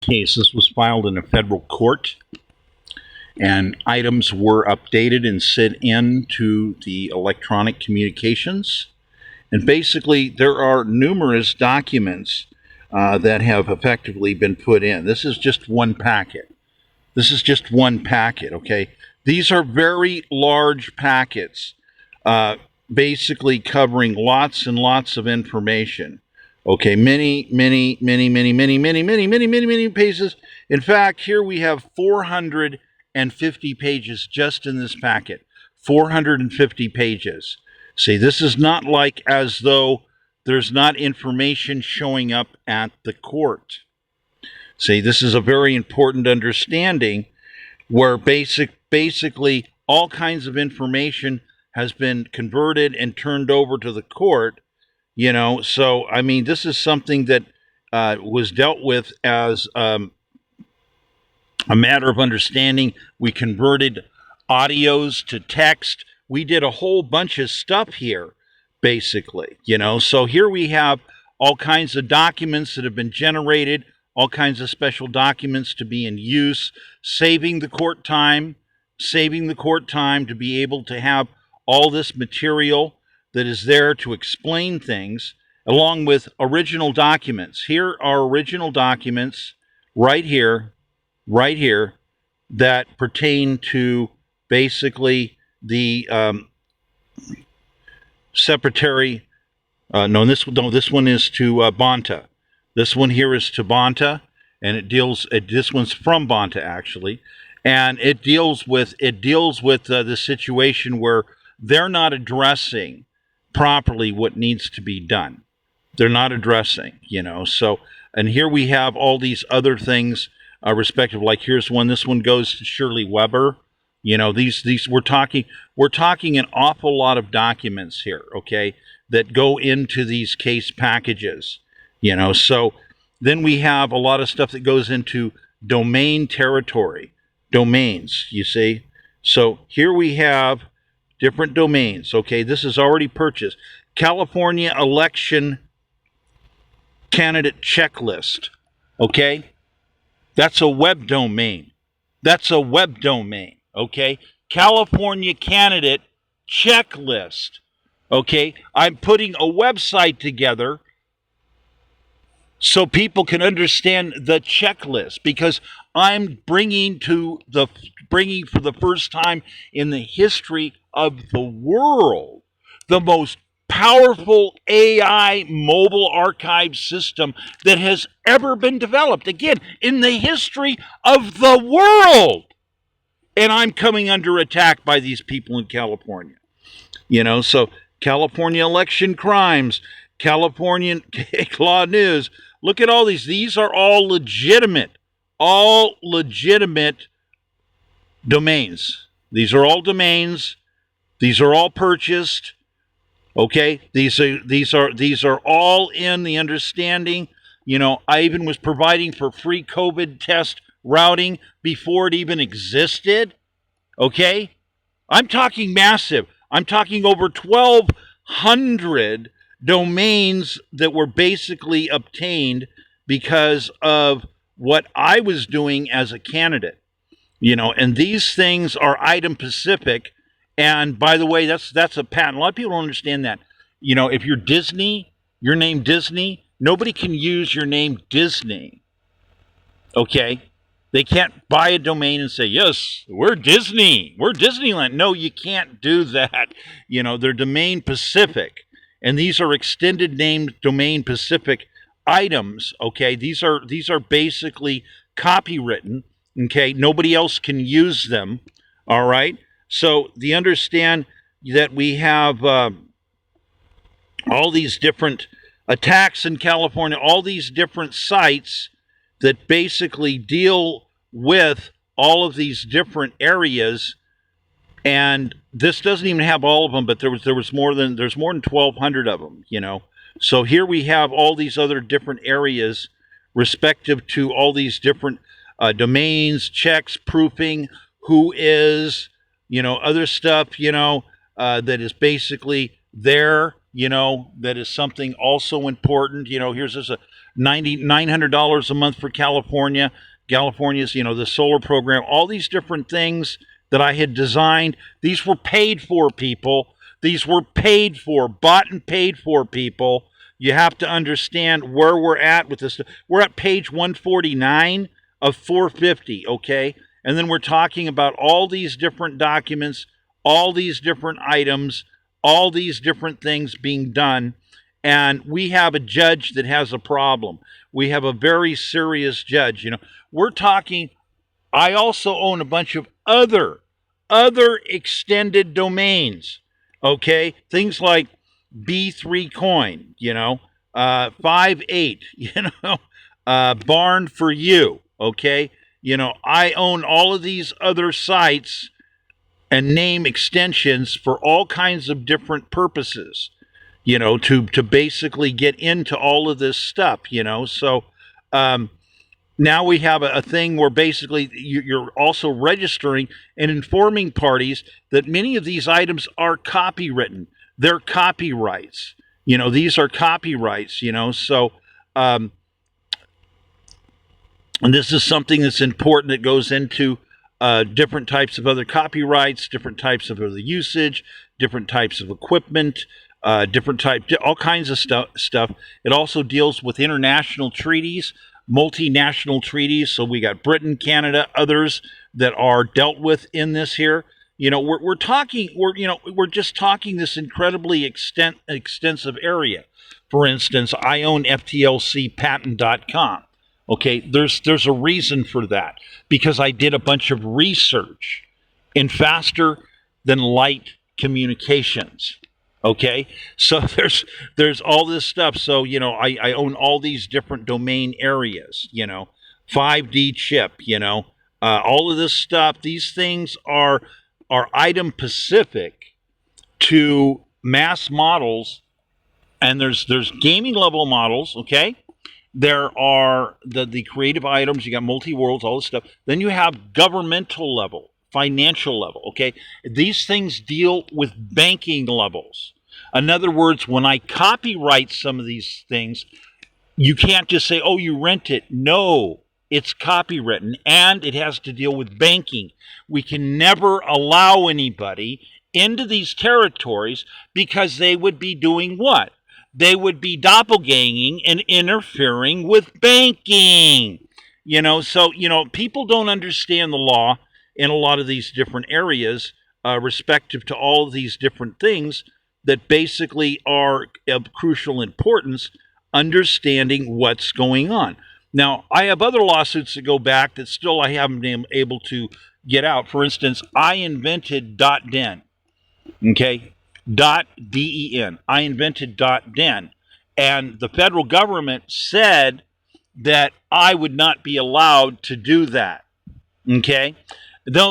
Case. This was filed in a federal court, and items were updated and sent in to the electronic communications. And basically, there are numerous documents that have effectively been put in. This is just one packet. Okay? These are very large packets, basically covering lots and lots of information. Okay, many pages. In fact, here we have 450 pages just in this packet. 450 pages. See, this is not like as though there's not information showing up at the court. See, this is a very important understanding where basically all kinds of information has been converted and turned over to the court. So I mean, this is something that was dealt with as a matter of understanding. We converted audios to text. We did a whole bunch of stuff here, basically. So here we have all kinds of documents that have been generated, all kinds of special documents to be in use, saving the court time to be able to have all this material that is there to explain things, along with original documents. Here are original documents right here, that pertain to basically the secretary. This one is to Bonta. This one here is to Bonta, and this one's from Bonta actually, and it deals with the situation where they're not addressing properly what needs to be done. They're not addressing, So, and here we have all these other things, respective. Like here's one. This one goes to Shirley Weber. These we're talking an awful lot of documents here, okay, that go into these case packages. So then we have a lot of stuff that goes into domain territory, domains. You see, so here we have different domains. Okay, this is already purchased. California election candidate checklist. Okay, that's a web domain. Okay, California candidate checklist. Okay, I'm putting a website together so people can understand the checklist, because I'm bringing for the first time in the history of the world the most powerful AI mobile archive system that has ever been developed, again, in the history of the world. And I'm coming under attack by these people in California. So California election crimes, California law news. Look at all these. These are all legitimate domains. These are all domains. These are all purchased. Okay, these are all in the understanding. I even was providing for free COVID test routing before it even existed. Okay, I'm talking massive. I'm talking over 1,200 domains that were basically obtained because of what I was doing as a candidate. And these things are item specific. And by the way, that's a patent. A lot of people don't understand that. If you're Disney, your name Disney, nobody can use your name Disney. Okay? They can't buy a domain and say, yes, we're Disney. We're Disneyland. No, you can't do that. They're domain specific. And these are extended name domain specific items. Okay? These are basically copywritten. Okay? Nobody else can use them. All right? So they understand that we have all these different attacks in California, all these different sites that basically deal with all of these different areas. And this doesn't even have all of them, but there's more than 1,200 of them. So here we have all these other different areas respective to all these different domains, checks, proofing, who is, other stuff, that is basically there that is something also important. Here's this a $900 a month for California. California's, the solar program, all these different things that I had designed. These were paid for, people. These were paid for, bought and paid for, people. You have to understand where we're at with this. We're at page 149 of 450, okay? And then we're talking about all these different documents, all these different items, all these different things being done. And we have a judge that has a problem. We have a very serious judge. We're talking, I also own a bunch of other extended domains, okay? Things like B3 coin, 5.8, barn for you, okay? I own all of these other sites and name extensions for all kinds of different purposes, to basically get into all of this stuff, So now we have a thing where basically you're also registering and informing parties that many of these items are copywritten. They're copyrights. These are copyrights, So, and this is something that's important that goes into different types of other copyrights, different types of other usage, different types of equipment, all kinds of stuff. It also deals with international treaties, multinational treaties. So we got Britain, Canada, others that are dealt with in this here. We're just talking this incredibly extensive area. For instance, I own FTLCpatent.com. Okay, there's a reason for that, because I did a bunch of research in faster than light communications. Okay, so there's all this stuff. So I own all these different domain areas. 5D chip. All of this stuff. These things are item specific to mass models, and there's gaming level models. Okay. There are the creative items. You got multi-worlds, all this stuff. Then you have governmental level, financial level, okay? These things deal with banking levels. In other words, when I copyright some of these things, you can't just say, oh, you rent it. No, it's copywritten, and it has to deal with banking. We can never allow anybody into these territories, because they would be doing what? They would be doppelganging and interfering with banking. So people don't understand the law in a lot of these different areas, respective to all of these different things that basically are of crucial importance, understanding what's going on. Now, I have other lawsuits that go back that still I haven't been able to get out. For instance, I invented .den, okay? .den. I invented .den. And the federal government said that I would not be allowed to do that, okay?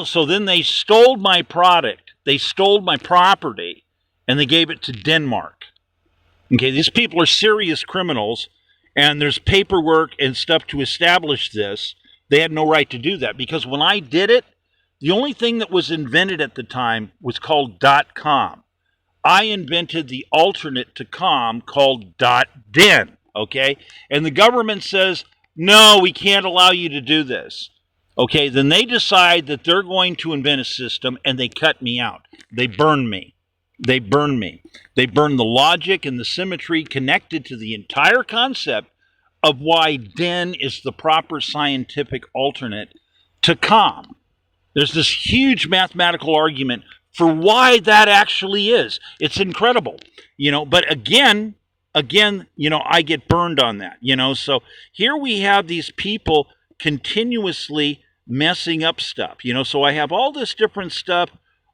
So then they stole my product. They stole my property, and they gave it to Denmark. Okay, these people are serious criminals, and there's paperwork and stuff to establish this. They had no right to do that, because when I did it, the only thing that was invented at the time was called .com. I invented the alternate to com called .den, okay? And the government says, no, we can't allow you to do this. Okay, then they decide that they're going to invent a system, and they cut me out. They burn me. They burn me. They burn the logic and the symmetry connected to the entire concept of why den is the proper scientific alternate to com. There's this huge mathematical argument for why that actually is. It's incredible, but again, I get burned on that, So here we have these people continuously messing up stuff, So I have all this different stuff,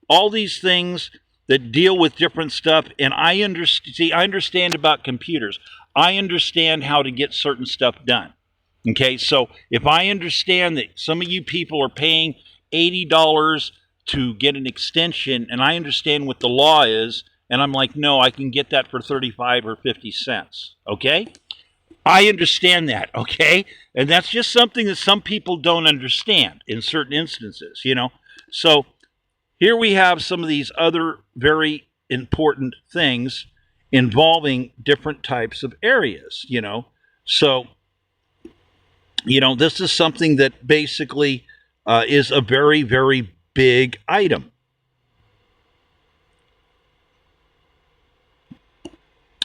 all these things that deal with different stuff, and I understand about computers. I understand how to get certain stuff done. Okay, so if I understand that some of you people are paying $80 to get an extension, and I understand what the law is, and I'm like, no, I can get that for 35 or 50 cents, okay? I understand that, okay? And that's just something that some people don't understand in certain instances, So here we have some of these other very important things, involving different types of areas, So, this is something that basically is a very, very big item.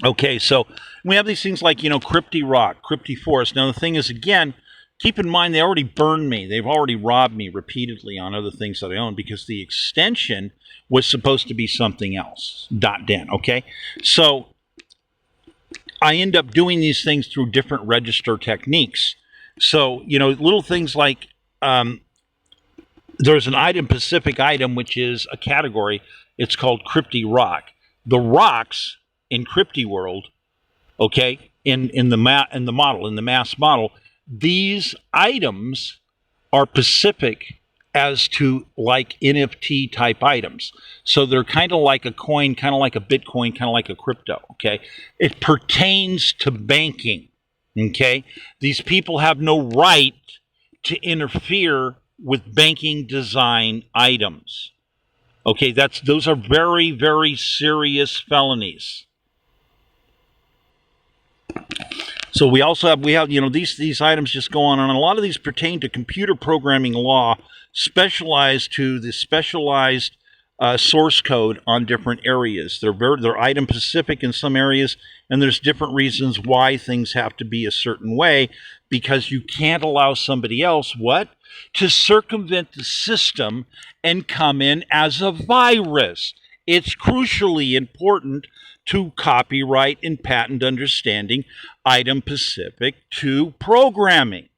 Okay, so we have these things like, crypty rock, crypty forest. Now, the thing is, again, keep in mind they already burned me. They've already robbed me repeatedly on other things that I own because the extension was supposed to be something else. .den, okay? So I end up doing these things through different register techniques. So, little things like there's an item, specific item, which is a category. It's called crypty rock. The rocks in crypty world, okay, in the model, in the mass model, these items are specific as to like NFT type items. So they're kind of like a coin, kind of like a Bitcoin, kind of like a crypto, okay? It pertains to banking, okay? These people have no right to interfere with banking design items. Okay, those are very, very serious felonies. So we have these items just go on, and a lot of these pertain to computer programming law, specialized to the specialized source code on different areas. They're item specific in some areas, and there's different reasons why things have to be a certain way, because you can't allow somebody else to circumvent the system and come in as a virus. It's crucially important to copyright and patent understanding item specific to programming.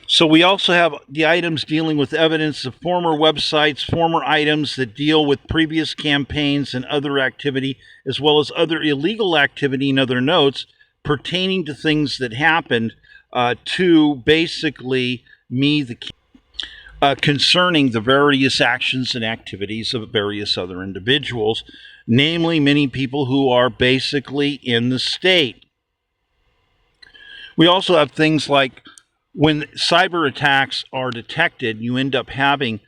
So we also have the items dealing with evidence of former websites, former items that deal with previous campaigns and other activity, as well as other illegal activity and other notes pertaining to things that happened to basically me, concerning the various actions and activities of various other individuals, namely many people who are basically in the state. We also have things like when cyber attacks are detected, you end up having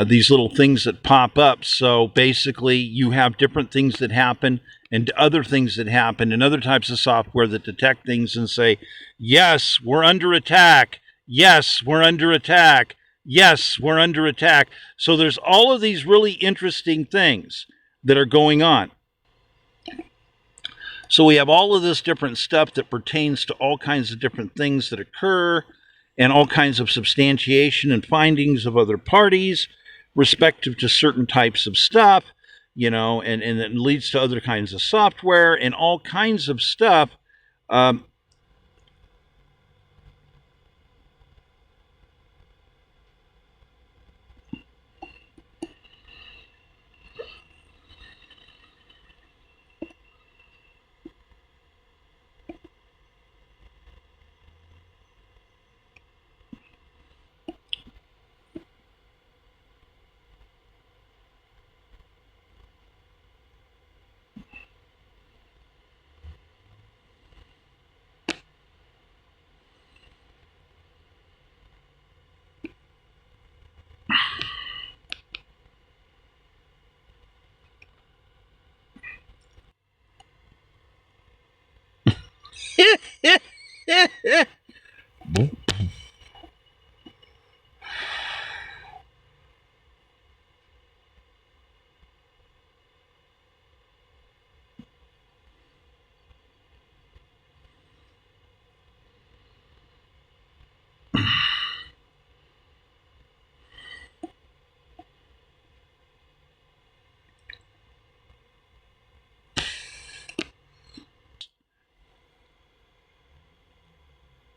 these little things that pop up. So basically, you have different things that happen and other things that happen and other types of software that detect things and say, yes, we're under attack. Yes, we're under attack. Yes, we're under attack. So there's all of these really interesting things that are going on. So we have all of this different stuff that pertains to all kinds of different things that occur and all kinds of substantiation and findings of other parties respective to certain types of stuff, and it leads to other kinds of software and all kinds of stuff.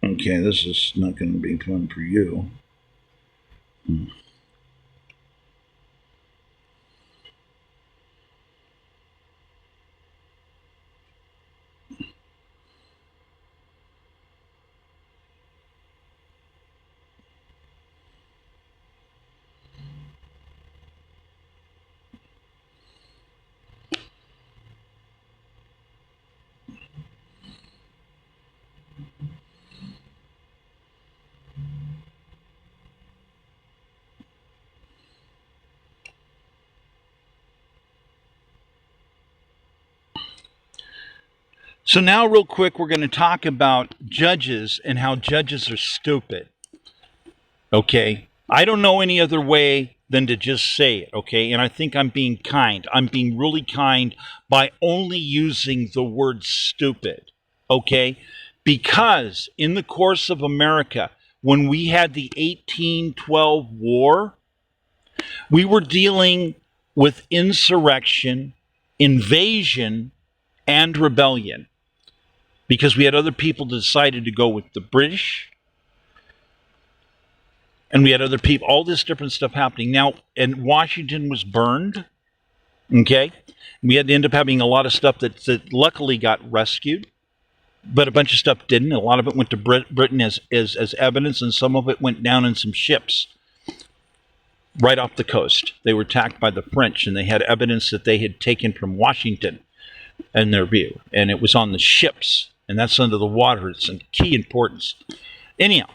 Okay, this is not going to be fun for you. So now real quick, we're going to talk about judges and how judges are stupid. Okay? I don't know any other way than to just say it, okay? And I think I'm being kind. I'm being really kind by only using the word stupid, okay? Because in the course of America, when we had the 1812 war, we were dealing with insurrection, invasion, and rebellion. Because we had other people that decided to go with the British, and we had other people, all this different stuff happening. Now, and Washington was burned, okay? We had to end up having a lot of stuff that luckily got rescued, but a bunch of stuff didn't. A lot of it went to Britain as evidence, and some of it went down in some ships right off the coast. They were attacked by the French, and they had evidence that they had taken from Washington in their view, and it was on the ships, and that's under the water. It's of key importance. Anyhow,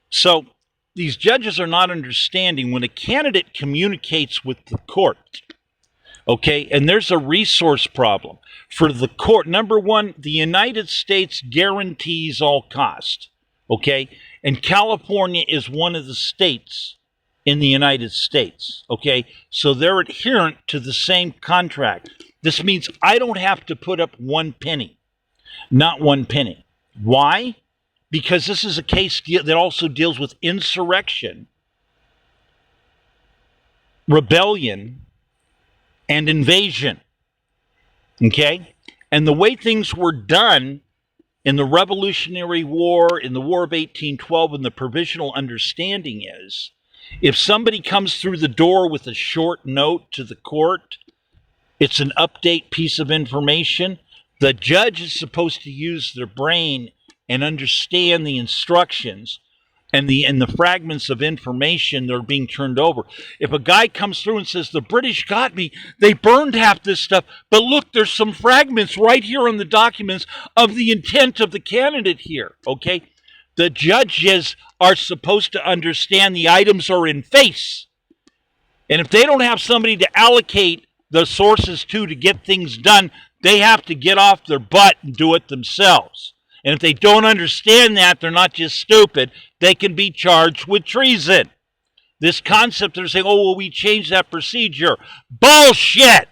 so these judges are not understanding when a candidate communicates with the court, okay, and there's a resource problem for the court. Number one, the United States guarantees all cost, okay, and California is one of the states in the United States, okay, so they're adherent to the same contract. This means I don't have to put up one penny, not one penny. Why? Because this is a case that also deals with insurrection, rebellion, and invasion. Okay? And the way things were done in the Revolutionary War, in the War of 1812, and the provisional understanding is, if somebody comes through the door with a short note to the court, it's an update piece of information. The judge is supposed to use their brain and understand the instructions and the fragments of information that are being turned over. If a guy comes through and says, the British got me, they burned half this stuff, but look, there's some fragments right here on the documents of the intent of the candidate here, okay? The judges are supposed to understand the items are in face. And if they don't have somebody to allocate the sources to get things done, they have to get off their butt and do it themselves. And if they don't understand that, they're not just stupid, they can be charged with treason. This concept, they're saying, oh, well, we changed that procedure. Bullshit!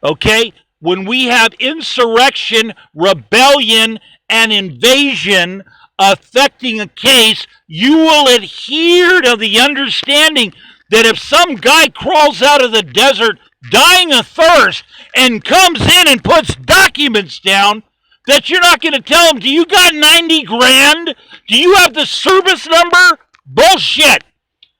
Okay? When we have insurrection, rebellion, and invasion affecting a case, you will adhere to the understanding that if some guy crawls out of the desert dying of thirst and comes in and puts documents down, that you're not going to tell him, do you got 90 grand? Do you have the service number? Bullshit.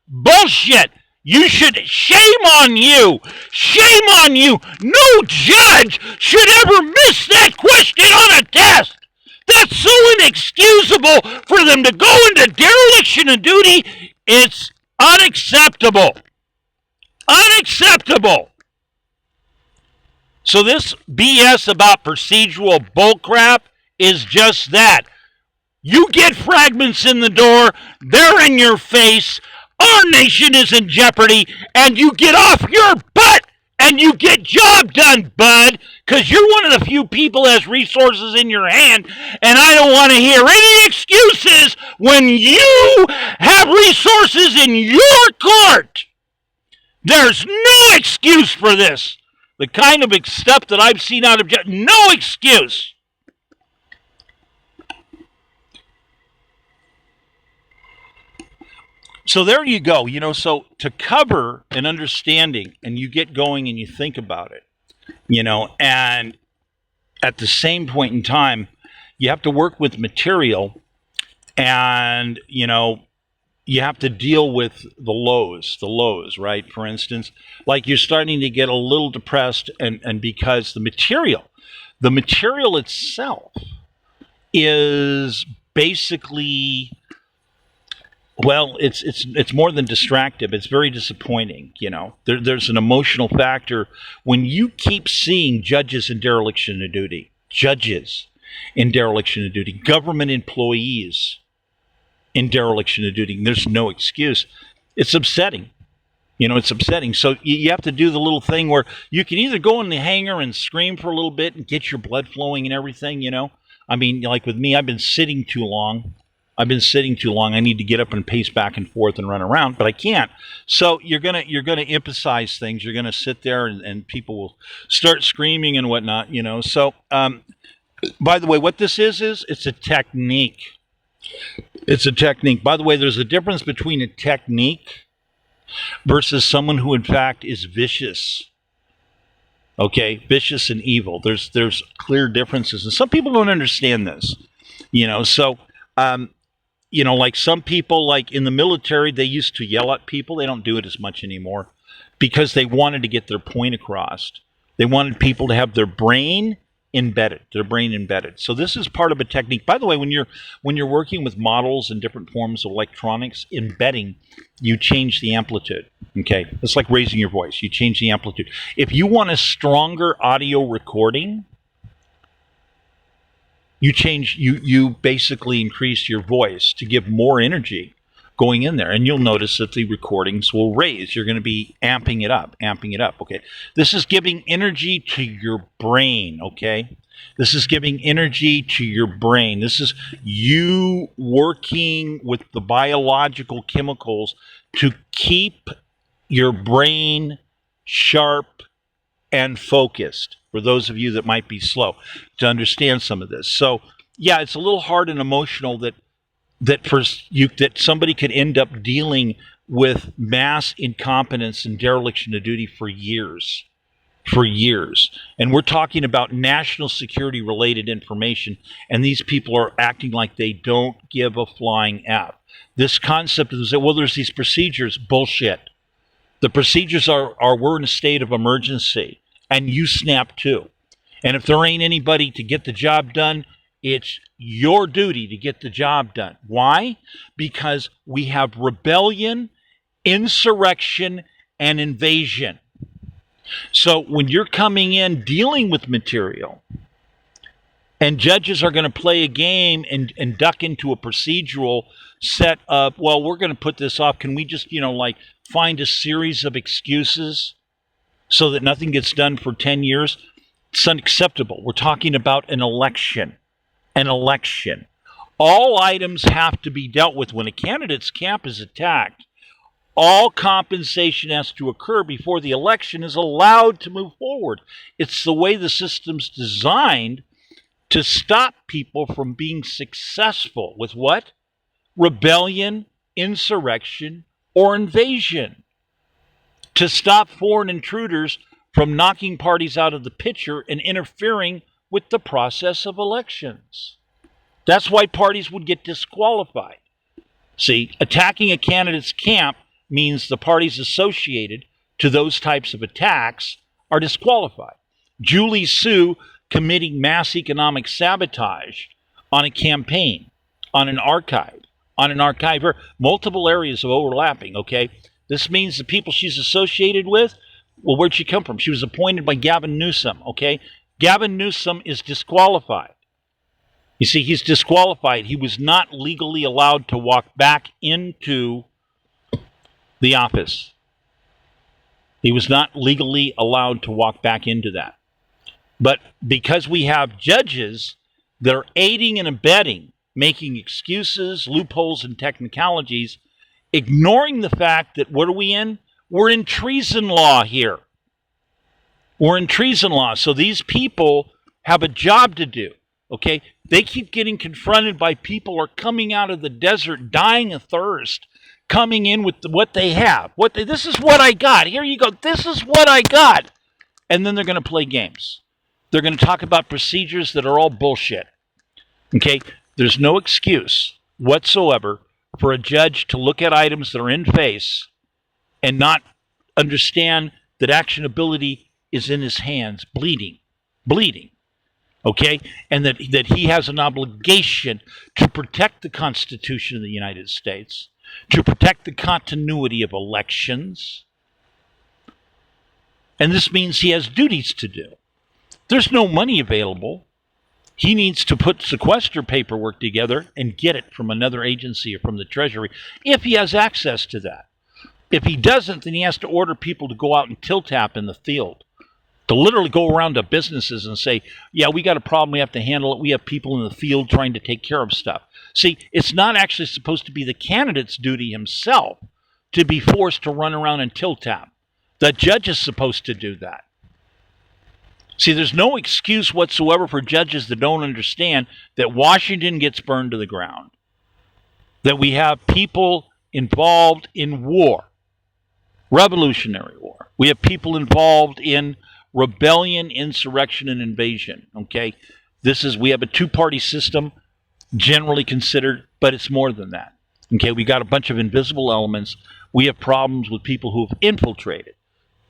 Bullshit. You should, shame on you. Shame on you. No judge should ever miss that question on a test. That's so inexcusable for them to go into dereliction of duty. It's unacceptable. Unacceptable. So this BS about procedural bullcrap is just that. You get fragments in the door, they're in your face, our nation is in jeopardy, and you get off your butt and you get job done, bud, because you're one of the few people that has resources in your hand, and I don't want to hear any excuses when you have resources in your court. There's no excuse for this. The kind of stuff that I've seen out of jail, no excuse. So there you go. You know, so to cover an understanding, and you get going and you think about it, you know, and at the same point in time, you have to work with material, and, you know, you have to deal with the lows, right? For instance, like you're starting to get a little depressed, and because the material itself is basically, well, it's more than distractive. It's very disappointing. There's an emotional factor when you keep seeing judges in dereliction of duty, government employees in dereliction of duty. There's no excuse. It's upsetting. It's upsetting. So you have to do the little thing where you can either go in the hangar and scream for a little bit and get your blood flowing and everything. I mean, like with me, I've been sitting too long. I need to get up and pace back and forth and run around, but I can't. So you're gonna emphasize things. You're gonna sit there, and people will start screaming and whatnot. So by the way, what this is it's a technique. It's a technique. By the way, there's a difference between a technique versus someone who, in fact, is vicious. Okay, vicious and evil. There's clear differences, and some people don't understand this. So like some people, like in the military, they used to yell at people. They don't do it as much anymore because they wanted to get their point across. They wanted people to have their brain embedded. So this is part of a technique. By the way, when you're working with models and different forms of electronics, embedding, you change the amplitude. Okay, it's like raising your voice. You change the amplitude. If you want a stronger audio recording, you basically increase your voice to give more energy going in there, and you'll notice that the recordings will raise. You're going to be amping it up. Okay, this is giving energy to your brain. Okay, this is giving energy to your brain. This is you working with the biological chemicals to keep your brain sharp and focused, for those of you that might be slow to understand some of this. So yeah, it's a little hard and emotional that somebody could end up dealing with mass incompetence and dereliction of duty for years. And we're talking about national security related information, and these people are acting like they don't give a flying F. This concept is that, well, there's these procedures. Bullshit. The procedures are we're in a state of emergency, and you snap too. And if there ain't anybody to get the job done, it's your duty to get the job done. Why? Because we have rebellion, insurrection, and invasion. So when you're coming in dealing with material, and judges are going to play a game and duck into a procedural set of, well, we're going to put this off. Can we just, find a series of excuses so that nothing gets done for 10 years? It's unacceptable. We're talking about an election. All items have to be dealt with. When a candidate's camp is attacked, all compensation has to occur before the election is allowed to move forward. It's the way the system's designed to stop people from being successful with what? Rebellion, insurrection, or invasion. To stop foreign intruders from knocking parties out of the picture and interfering with the process of elections. That's why parties would get disqualified. See, attacking a candidate's camp means the parties associated to those types of attacks are disqualified. Julie Sue committing mass economic sabotage on a campaign, on an archive, multiple areas of overlapping, okay? This means the people she's associated with, well, where'd she come from? She was appointed by Gavin Newsom, okay? Gavin Newsom is disqualified. You see, he's disqualified. He was not legally allowed to walk back into the office. He was not legally allowed to walk back into that. But because we have judges that are aiding and abetting, making excuses, loopholes, and technicalities, ignoring the fact that what are we in? We're in treason law here. We're in treason law. So these people have a job to do, okay? They keep getting confronted by people who are coming out of the desert, dying of thirst, coming in with what they have. This is what I got. Here you go. This is what I got. And then they're going to play games. They're going to talk about procedures that are all bullshit. Okay? There's no excuse whatsoever for a judge to look at items that are in face and not understand that actionability is in his hands, bleeding, okay? And that he has an obligation to protect the Constitution of the United States, to protect the continuity of elections. And this means he has duties to do. There's no money available. He needs to put sequester paperwork together and get it from another agency or from the Treasury if he has access to that. If he doesn't, then he has to order people to go out and tilt tap in the field, to literally go around to businesses and say, yeah, we got a problem, we have to handle it. We have people in the field trying to take care of stuff. See, it's not actually supposed to be the candidate's duty himself to be forced to run around and tilt tap. The judge is supposed to do that. See, there's no excuse whatsoever for judges that don't understand that Washington gets burned to the ground, that we have people involved in war, Revolutionary War. We have people involved in rebellion, insurrection, and invasion, okay? We have a two-party system, generally considered, but it's more than that, okay? We got a bunch of invisible elements. We have problems with people who have infiltrated.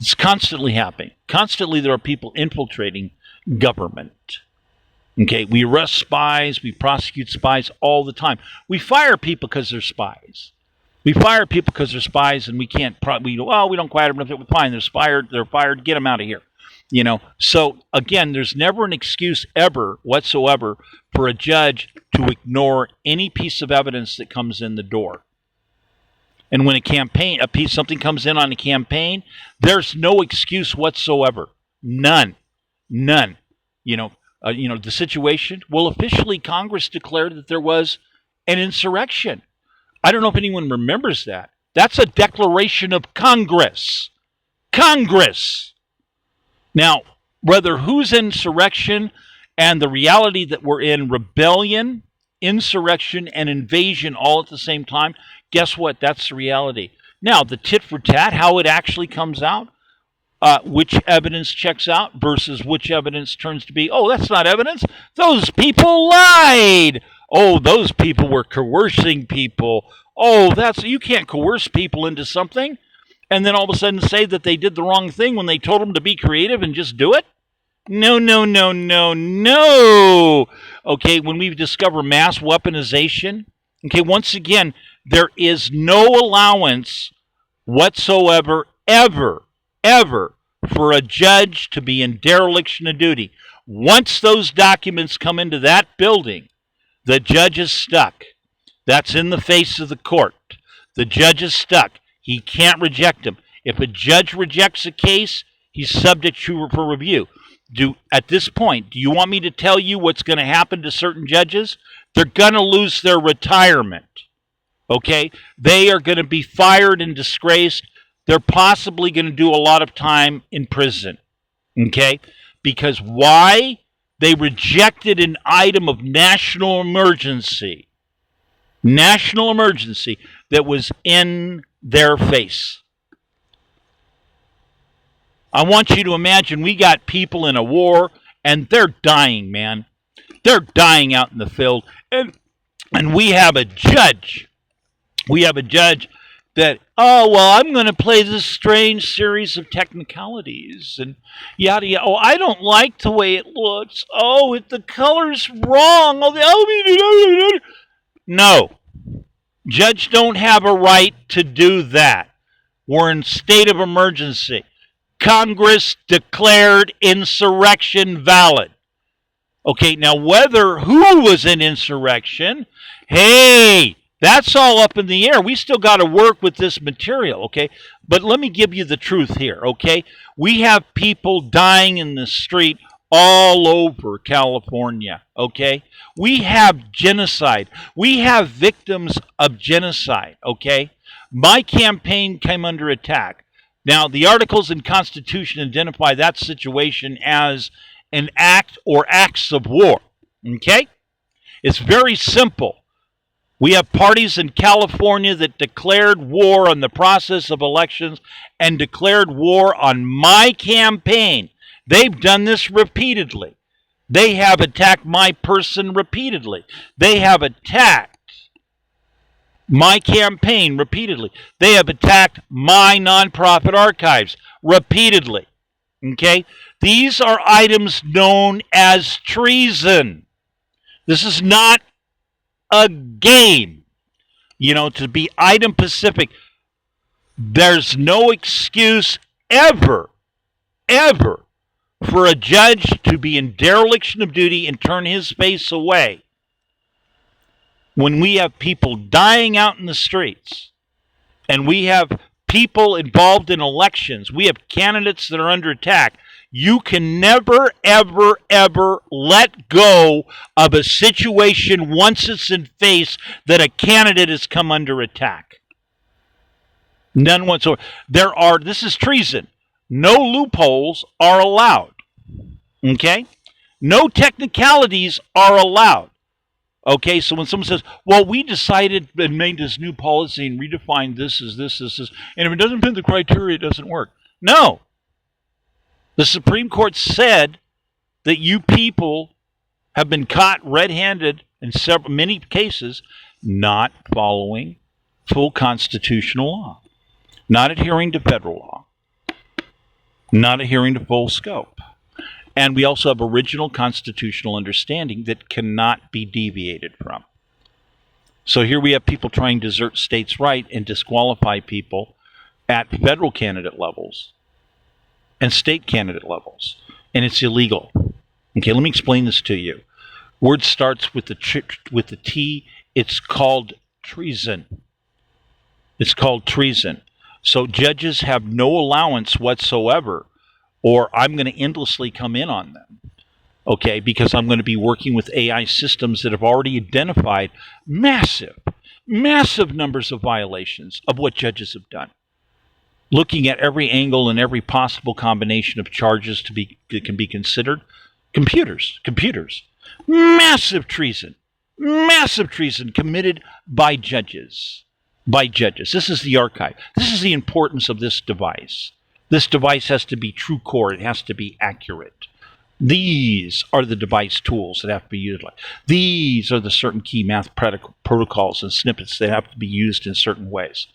It's constantly happening. Constantly there are people infiltrating government. Okay, we arrest spies, we prosecute spies all the time. We fire people because they're spies. We fire people because they're spies, and we can't. We don't quite have enough. Fine, they're fired. Get them out of here. You know. So again, there's never an excuse ever whatsoever for a judge to ignore any piece of evidence that comes in the door. And when something comes in on a campaign, there's no excuse whatsoever. None. You know, the situation. Well, officially, Congress declared that there was an insurrection. I don't know if anyone remembers that. That's a declaration of Congress. Congress. Now, whether whose insurrection and the reality that we're in rebellion, insurrection, and invasion all at the same time, guess what? That's the reality. Now, the tit for tat, how it actually comes out, which evidence checks out versus which evidence turns to be, oh, that's not evidence. Those people lied. Oh, those people were coercing people. Oh, you can't coerce people into something and then all of a sudden say that they did the wrong thing when they told them to be creative and just do it. No. Okay, when we discover mass weaponization, okay, once again, there is no allowance whatsoever, ever, for a judge to be in dereliction of duty. Once those documents come into that building, the judge is stuck. That's in the face of the court. The judge is stuck. He can't reject them. If a judge rejects a case, he's subject for review. At this point, do you want me to tell you what's going to happen to certain judges? They're going to lose their retirement. Okay? They are going to be fired and disgraced. They're possibly going to do a lot of time in prison. Okay? Because why? They rejected an item of national emergency. National emergency that was in their face. I want you to imagine we got people in a war and they're dying, man. They're dying out in the field. And we have a judge. We have a judge that, oh, well, I'm going to play this strange series of technicalities and yada yada. Oh, I don't like the way it looks. Oh, the color's wrong. No. Judge don't have a right to do that. We're in state of emergency. Congress declared insurrection valid. Okay, now who was in insurrection, hey, that's all up in the air. We still got to work with this material, okay? But let me give you the truth here, okay? We have people dying in the street all over California, okay? We have genocide. We have victims of genocide, okay? My campaign came under attack. Now, the Articles and Constitution identify that situation as an act or acts of war, okay? It's very simple. We have parties in California that declared war on the process of elections and declared war on my campaign. They've done this repeatedly. They have attacked my person repeatedly. They have attacked my campaign repeatedly. They have attacked my nonprofit archives repeatedly. Okay? These are items known as treason. This is not a game. To be item specific, there's no excuse ever for a judge to be in dereliction of duty and turn his face away when we have people dying out in the streets and we have people involved in elections, we have candidates that are under attack. You can never, ever, ever let go of a situation once it's in face that a candidate has come under attack. None whatsoever. This is treason. No loopholes are allowed. Okay? No technicalities are allowed. Okay, so when someone says, well, we decided and made this new policy and redefined this as this, and if it doesn't fit the criteria, it doesn't work. No. The Supreme Court said that you people have been caught red-handed in many cases not following full constitutional law, not adhering to federal law, not adhering to full scope. And we also have original constitutional understanding that cannot be deviated from. So here we have people trying to assert states' right and disqualify people at federal candidate levels and state candidate levels. And it's illegal. Okay, let me explain this to you. Word starts with the T. It's called treason. It's called treason. So judges have no allowance whatsoever, or I'm going to endlessly come in on them, okay, because I'm going to be working with AI systems that have already identified massive numbers of violations of what judges have done, looking at every angle and every possible combination of charges that can be considered. Computers, massive treason committed by judges. This is the archive. This is the importance of this device. This device has to be true core. It has to be accurate. These are the device tools that have to be utilized. These are the certain key math protocols and snippets that have to be used in certain ways.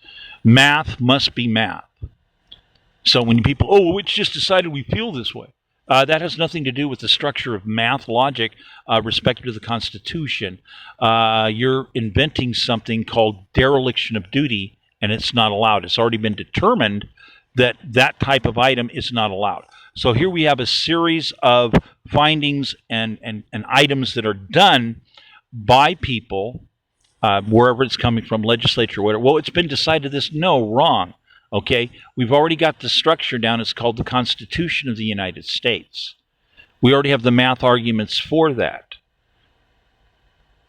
Math must be math. So when people, it's just decided we feel this way. That has nothing to do with the structure of math logic respective to the Constitution. You're inventing something called dereliction of duty, and it's not allowed. It's already been determined that type of item is not allowed. So here we have a series of findings and items that are done by people, wherever it's coming from, legislature, whatever. Well, it's been decided this. No, wrong. Okay, we've already got the structure down. It's called the Constitution of the United States. We already have the math arguments for that.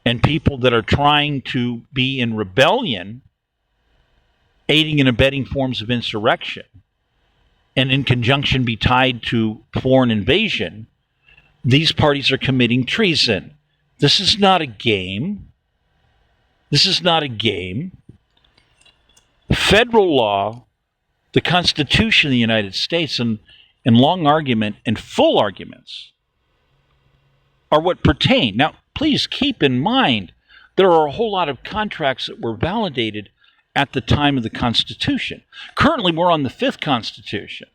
And people that are trying to be in rebellion, aiding and abetting forms of insurrection, and in conjunction be tied to foreign invasion, these parties are committing treason. This is not a game. This is not a game. Federal law, the Constitution of the United States, and long argument and full arguments are what pertain. Now, please keep in mind, there are a whole lot of contracts that were validated at the time of the Constitution. Currently, we're on the 5th Constitution.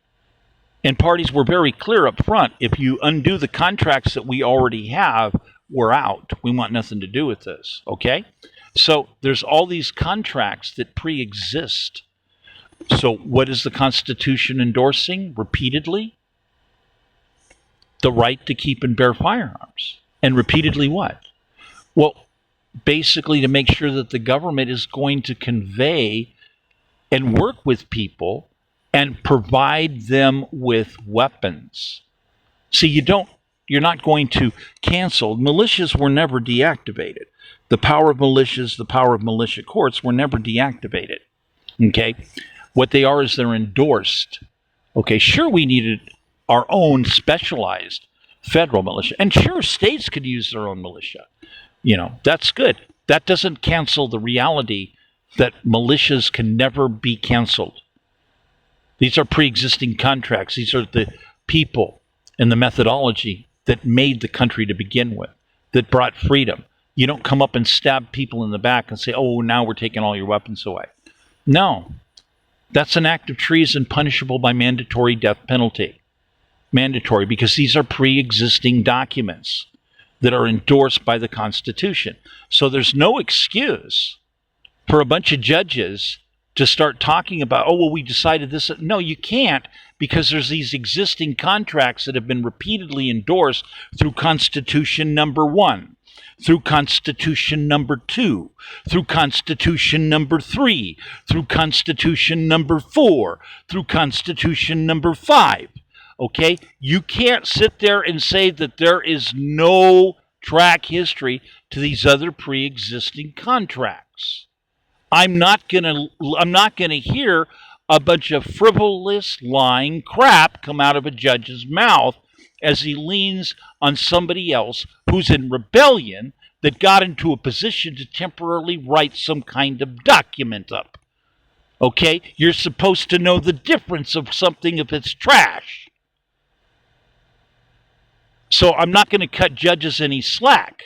And parties were very clear up front, if you undo the contracts that we already have, we're out. We want nothing to do with this, okay? So there's all these contracts that pre-exist. So what is the Constitution endorsing repeatedly? The right to keep and bear firearms. And repeatedly what? Well, basically to make sure that the government is going to convey and work with people and provide them with weapons. See, you're not going to cancel. Militias were never deactivated. The power of militias, the power of militia courts were never deactivated. Okay? What they are is they're endorsed. Okay, sure, we needed our own specialized federal militia. And sure, states could use their own militia. That's good. That doesn't cancel the reality that militias can never be canceled. These are pre-existing contracts. These are the people and the methodology that made the country to begin with, that brought freedom, You don't come up and stab people in the back and say, oh, now we're taking all your weapons away. No. That's an act of treason punishable by mandatory death penalty. Mandatory, because these are pre-existing documents that are endorsed by the Constitution. So there's no excuse for a bunch of judges to start talking about, oh, well, we decided this. No, you can't, because there's these existing contracts that have been repeatedly endorsed through Constitution number 1, through Constitution number 2, through Constitution number 3, through Constitution number 4, through Constitution number 5. Okay? You can't sit there and say that there is no track history to these other pre-existing contracts. I'm not gonna hear a bunch of frivolous, lying crap come out of a judge's mouth as he leans on somebody else who's in rebellion that got into a position to temporarily write some kind of document up. Okay? You're supposed to know the difference of something if it's trash. So I'm not going to cut judges any slack.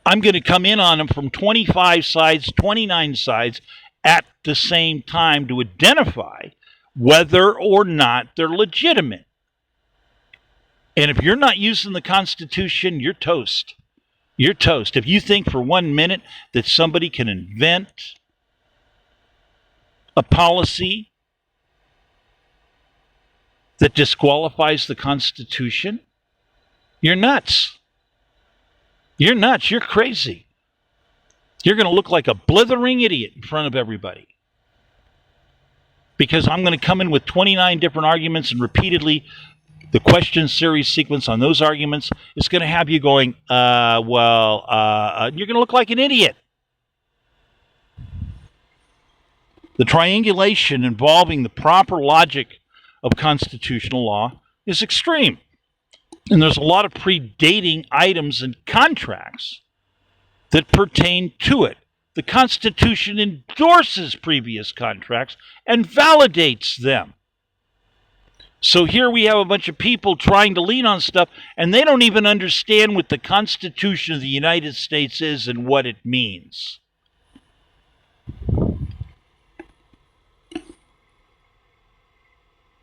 I'm going to come in on them from 25 sides, 29 sides at the same time to identify whether or not they're legitimate. And if you're not using the Constitution, you're toast. You're toast. If you think for 1 minute that somebody can invent a policy that disqualifies the Constitution, you're nuts. You're nuts. You're crazy. You're going to look like a blithering idiot in front of everybody. Because I'm going to come in with 29 different arguments, and repeatedly the question series sequence on those arguments is going to have you going, you're going to look like an idiot. The triangulation involving the proper logic of constitutional law is extreme. And there's a lot of predating items and contracts that pertain to it. The Constitution endorses previous contracts and validates them. So here we have a bunch of people trying to lean on stuff, and they don't even understand what the Constitution of the United States is and what it means.